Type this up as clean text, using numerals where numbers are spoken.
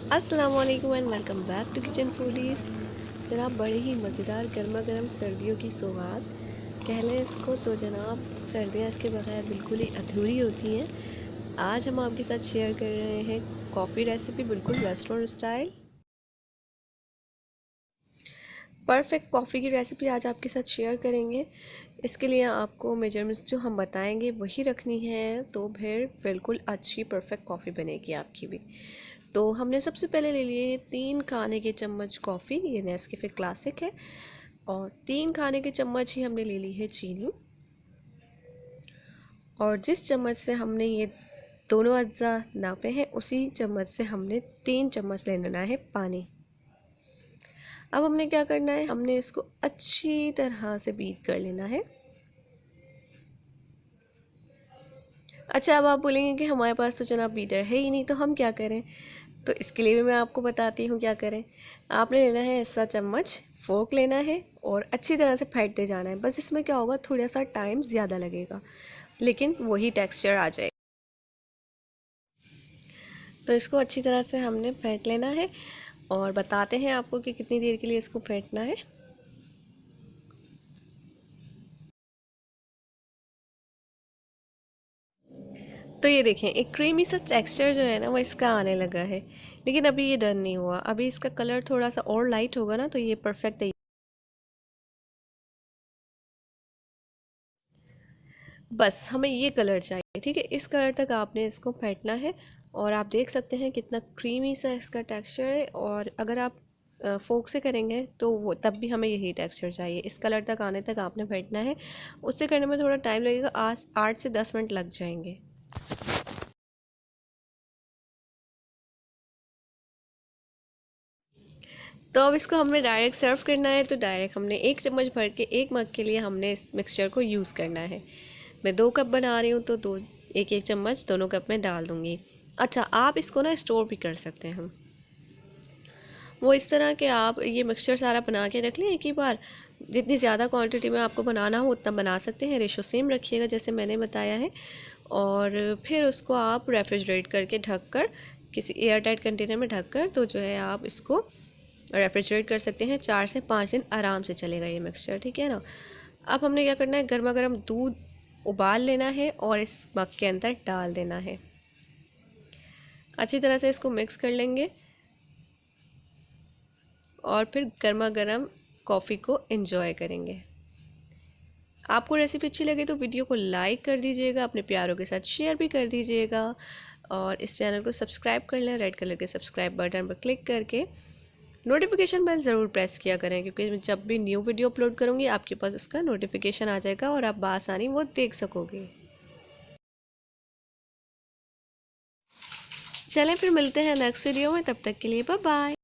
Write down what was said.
अस्सलाम वालेकुम and welcome back to Kitchen Foodies. जनाब बड़े ही मज़ेदार गर्मा गर्म सर्दियों की सौगात कह लें इसको तो जनाब, सर्दियाँ इसके बगैर बिल्कुल ही अधूरी होती हैं। आज हम आपके साथ शेयर कर रहे हैं कॉफ़ी रेसिपी, बिल्कुल रेस्टोरेंट स्टाइल परफेक्ट कॉफ़ी की रेसिपी आज आपके साथ शेयर करेंगे। इसके लिए आपको मेजरमेंट्स जो हम बताएंगे वही रखनी है, तो फिर बिल्कुल अच्छी परफेक्ट कॉफ़ी बनेगी आपकी भी। तो हमने सबसे पहले ले लिए 3 खाने के चम्मच कॉफ़ी, ये नेस्कैफ़े क्लासिक है। और 3 खाने के चम्मच ही हमने ले ली है चीनी। और जिस चम्मच से हमने ये दोनों अज्जा नापे हैं उसी चम्मच से हमने 3 चम्मच ले लेना है पानी। अब हमने क्या करना है, हमने इसको अच्छी तरह से बीट कर लेना है। अच्छा, अब आप बोलेंगे कि हमारे पास तो जनाब बीटर है ही नहीं, तो हम क्या करें? तो इसके लिए भी मैं आपको बताती हूँ क्या करें। आपने लेना है ऐसा चम्मच, फोर्क लेना है और अच्छी तरह से फेंटते जाना है। बस इसमें क्या होगा, थोड़ा सा टाइम ज़्यादा लगेगा लेकिन वही टेक्सचर आ जाए। तो इसको अच्छी तरह से हमने फेंट लेना है और बताते हैं आपको कि कितनी देर के लिए इसको फेंटना है। तो ये देखें, एक क्रीमी सा टेक्सचर जो है ना वो इसका आने लगा है, लेकिन अभी ये डन नहीं हुआ। अभी इसका कलर थोड़ा सा और लाइट होगा ना तो ये परफेक्ट है। बस हमें ये कलर चाहिए, ठीक है। इस कलर तक आपने इसको फेंटना है और आप देख सकते हैं कितना क्रीमी सा इसका टेक्सचर है। और अगर आप फोक से करेंगे तो वो तब भी हमें यही टेक्सचर चाहिए। इस कलर तक आने तक आपने फेंटना है। उससे करने में थोड़ा टाइम लगेगा, 8 से 10 मिनट लग जाएंगे। तो अब इसको हमने डायरेक्ट सर्व करना है, तो डायरेक्ट हमने 1 चम्मच भर के 1 मग के लिए हमने इस मिक्सचर को यूज़ करना है। मैं 2 कप बना रही हूँ तो दो एक एक चम्मच दोनों कप में डाल दूँगी। अच्छा, आप इसको ना स्टोर भी कर सकते हैं। वो इस तरह के आप ये मिक्सचर सारा बना के रख लें एक ही बार। जितनी ज़्यादा क्वांटिटी में आपको बनाना हो उतना बना सकते हैं। रेशो सेम रखिएगा जैसे मैंने बताया है। और फिर उसको आप रेफ्रिजरेट करके ढक कर, किसी एयर टाइट कंटेनर में ढक कर, तो जो है आप इसको रेफ्रिजरेट कर सकते हैं। 4 से 5 दिन आराम से चलेगा ये मिक्सचर, ठीक है ना। अब हमने क्या करना है, गर्मा गर्म दूध उबाल लेना है और इस मग के अंदर डाल देना है। अच्छी तरह से इसको मिक्स कर लेंगे और फिर गर्मा गर्म कॉफ़ी को एंजॉय करेंगे। आपको रेसिपी अच्छी लगे तो वीडियो को लाइक कर दीजिएगा, अपने प्यारों के साथ शेयर भी कर दीजिएगा और इस चैनल को सब्सक्राइब कर लें। रेड कलर के सब्सक्राइब बटन पर क्लिक करके नोटिफिकेशन बेल ज़रूर प्रेस किया करें, क्योंकि मैं जब भी न्यू वीडियो अपलोड करूँगी आपके पास उसका नोटिफिकेशन आ जाएगा और आप बआसानी वो देख सकोगे। चलें फिर मिलते हैं नेक्स्ट वीडियो में, तब तक के लिए बाय बाय।